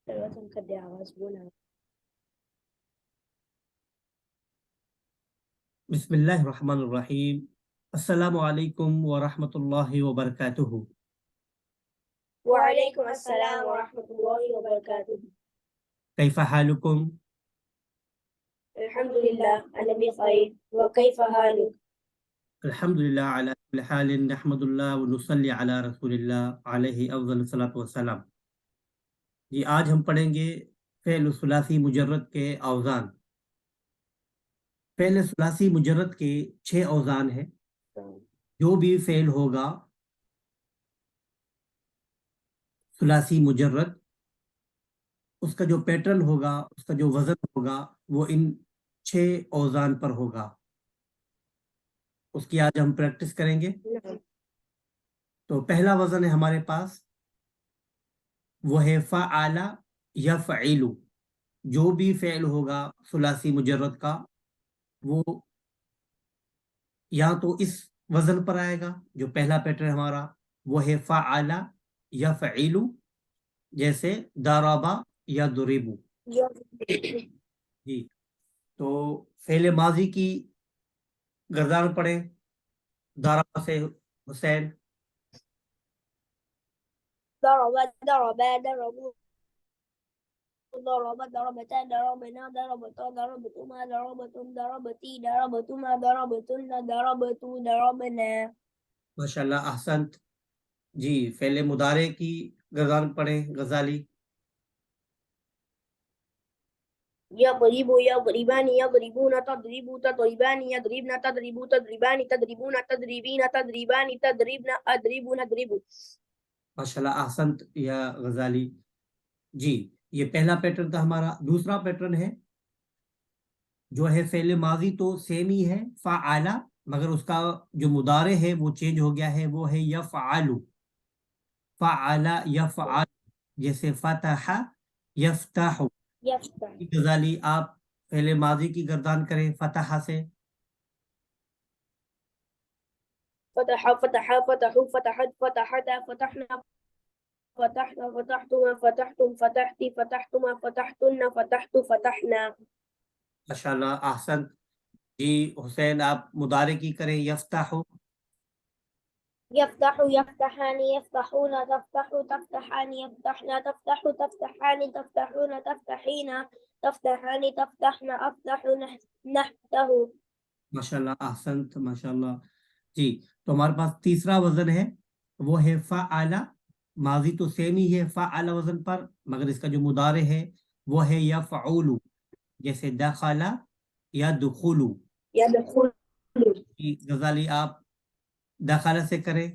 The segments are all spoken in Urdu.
وطن کا دے آواز بولا. بسم اللہ الرحمن الرحیم. السلام علیکم ورحمۃ اللہ وبرکاتہ. وعلیکم السلام ورحمۃ اللہ وبرکاتہ. کیف حالکم؟ الحمد للہ انا بخیر وکیف حالک؟ الحمد للہ علی کل حال نحمد اللہ ونصلی علی رسول اللہ علیہ افضل الصلاۃ والسلام. جی آج ہم پڑھیں گے فعل ثلاثی مجرد کے اوزان. فعل ثلاثی مجرد کے 6 اوزان ہیں. جو بھی فعل ہوگا ثلاثی مجرد، اس کا جو پیٹرن ہوگا، اس کا جو وزن ہوگا، وہ ان 6 اوزان پر ہوگا. اس کی آج ہم پریکٹس کریں گے. تو پہلا وزن ہے ہمارے پاس، وہ ہے فعل یفعل. جو بھی فعل ہوگا ثلاثی مجرد کا، وہ یا تو اس وزن پر آئے گا. جو پہلا پیٹرن ہمارا وہ ہے فعل یفعل، جیسے ضرب یا ضرب. جی تو فعل ماضی کی گردان پڑھیں. ضرب سے حسین. ضرب ضرب ضربوا ضرب ضربتا ضربنا ضربتا ضربتما ضربتم ضربتی ضربتما ضربتن ضربتو ضربنا. ماشاء اللہ احسنت. جی فعل مضارع کی گردان پڑھیں غزالی. يضرب يضربان يضربون تضرب تضربان يضربن تضرب تضربان تضربون تضربين تضربان تضربن أضرب نضرب. ماشاء اللہ احسنت یا غزالی. جی یہ پہلا پیٹرن تھا ہمارا. دوسرا پیٹرن ہے جو ہے فعل ماضی تو سیم ہی ہے فعل، مگر اس کا جو مضارع ہے وہ چینج ہو گیا ہے. وہ ہے یفعل. فعل یفعل، جیسے فتح یفتح. يفتح غزالی آپ فعل ماضی کی گردان کریں فتح سے. فتح فتح فتحوا فتحت فتحت فتحنا فتحنا فتحتما فتحتم فتحتي فتحتما فتحتن فتحت فتحنا. ماشاء اللہ احسنت. جی حسین آپ مضارع کی کریں یفتح. يفتح يفتحان يفتحون تفتح تفتحان يفتحن تفتح تفتحان تفتحون تفتحين تفتحان تفتحن أفتح نفتح. ماشاء اللہ احسنت ماشاء اللہ. جی تو ہمارے پاس تیسرا وزن ہے، وہ ہے فعل. ماضی تو سیم ہی ہے فعل وزن پر، مگر اس کا جو مضارع ہے وہ ہے یفعول، جیسے دخل یا دخول. يدخل غزالی آپ دخل سے کریں.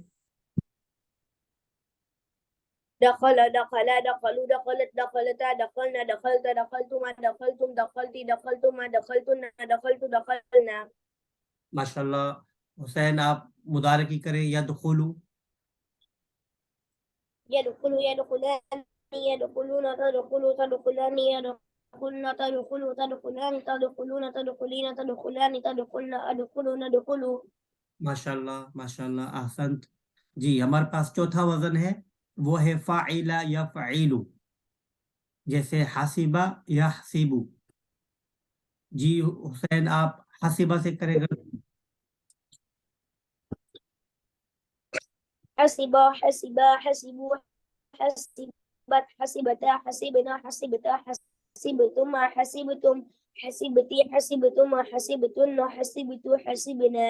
دخل دخل دخلوا دخلت دخلتا دخلنا دخلت دخلتما دخلتم دخلتي دخلتما دخلتن دخلت دخلنا. ماشاء اللہ حسین آپ مضارع کی کریں یدخل. يدخل يدخلان يدخلون تدخل تدخلان يدخلن تدخل تدخلان تدخلون تدخلين تدخلان تدخلن أدخل ندخل. ماشاء اللہ ماشاء اللہ احسنت. جی ہمارے پاس چوتھا وزن ہے، وہ ہے فاعل یفعل، جیسے حسبہ یحسب. جی حسین آپ حسبہ سے کرے گا. حسب حسبا حسبوا حسبت حسبتا حسبنا حسبتا حسبتما حسبتم حسبتي حسبتما حسبتن حسبتو حسبنا.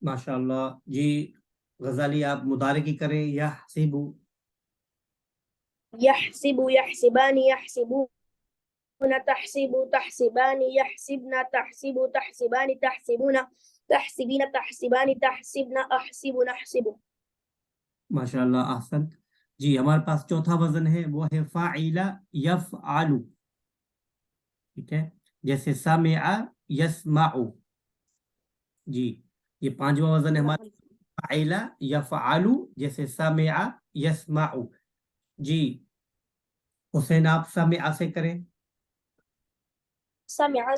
ماشاء اللہ. جی غزالی آپ مضارع کی کریں یحسب. يحسب يحسبان يحسبون تحسب تحسبان يحسبن تحسب تحسبان تحسبون تحسبين تحسبان تحسبن أحسب نحسب. ماشاء اللہ احسنت. جی ہمارے پاس چوتھا وزن ہے، وہ ہے فاعل یفعل. ٹھیک ہے، جیسے سمع یسمع. جی یہ پانچواں وزن ہے ہمارا فاعل یفعل، جیسے سمع یسمع. جی حسین آپ سمع سے کریں. سمع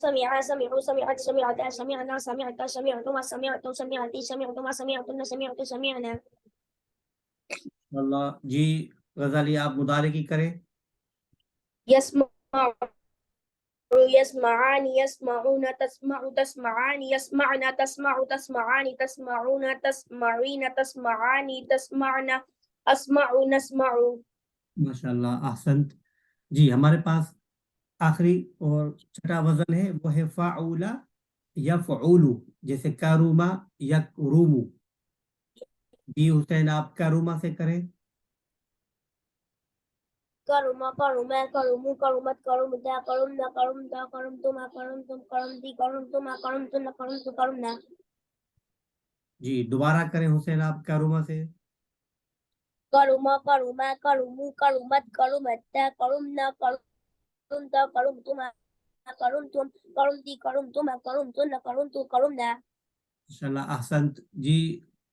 سمع سمعوا سمعت سمعتا سمعنا سمعت سمعتما سمعت سمعتي سمعتما سمعتن سمعت سمعنا. اللہ. جی غزالی آپ مضارع کی کریں. يسمع يسمعان يسمعون تسمع تسمعان يسمعن تسمع تسمعان تسمعون تسمعين تسمعان تسمعن أسمع نسمع. ماشاءاللہ احسنت. جی ہمارے پاس آخری اور چھٹا وزن ہے وہ ہے فعول یفعول، جیسے کروما یکرومو. جی حسین آپ کروما سے کریں. كرم كرم كرم كرمت كرمتا كرمنا كرمتا كرمتما كرمتم كرمتي كرمتما كرمتن كرمت كرمنا. جی دوبارہ کریں حسین آپ کروما سے. كرم كرم كرم كرمت كرمتا كرمنا كرمتا كرمتما كرمتم كرمتي كرمتما كرمتن كرمت كرمنا. انشاءاللہ احسنت. جی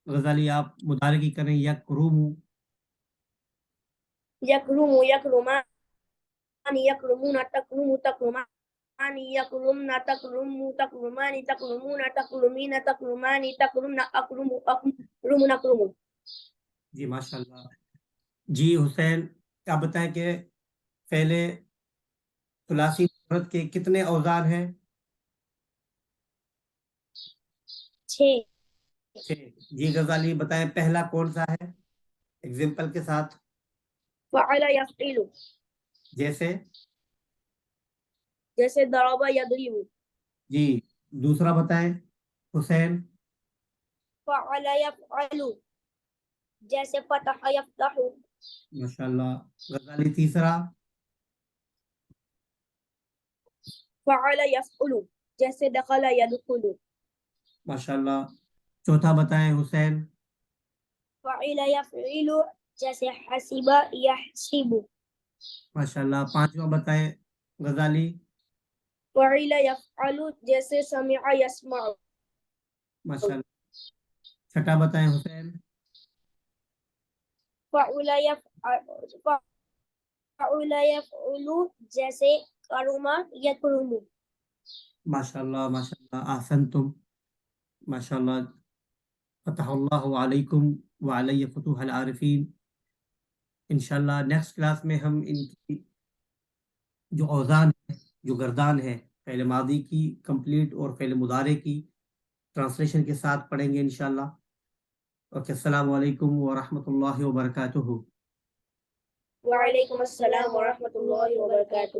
غزالی آپ مضارع کی کریں یکرومو. يكرم يكرمان يكرمون تكرم تكرمان يكرمن تكرم تكرمان تكرمون تكرمين تكرمان تكرمن أكرم أكرم نكرم. جی ماشاءاللہ. جی حسین آپ بتائیں کہ فعل ثلاثی مفرد کے کتنے اوزان ہیں؟ 6. جی غزالی بتائیں پہلا کون سا ہے ایگزامپل کے ساتھ؟ فعل يفعل جیسے جیسے ضرب يضرب. جی دوسرا بتائیں حسین. فعل يفعل جیسے فتح يفتح. ماشاءاللہ. غزالی تیسرا. فعل يفعل جیسے دخل يدخل. ماشاءاللہ. چوتھا بتائیں حسین. فعل يفعل جیسے حسب يحسب. ماشاءاللہ. پانچواں بتائیں غزالی. فعل يفعل جیسے سمع يسمع. ماشاءاللہ. چھٹا بتائیں حسین. فعل يفعل جیسے کرم یکرم. ماشاءاللہ ماشاءاللہ احسنتم. ماشاءاللہ. فتح اللہ علیکم وعلی فتوح العارفین. انشاءاللہ نیکسٹ کلاس میں ہم ان کی جو اوزان ہے، جو گردان ہے، فعل ماضی کی کمپلیٹ اور فعل مضارع کی ٹرانسلیشن کے ساتھ پڑھیں گے انشاءاللہ. اوکے السلام علیکم ورحمۃ اللہ وبرکاتہ. وعلیکم السلام ورحمۃ اللہ وبرکاتہ.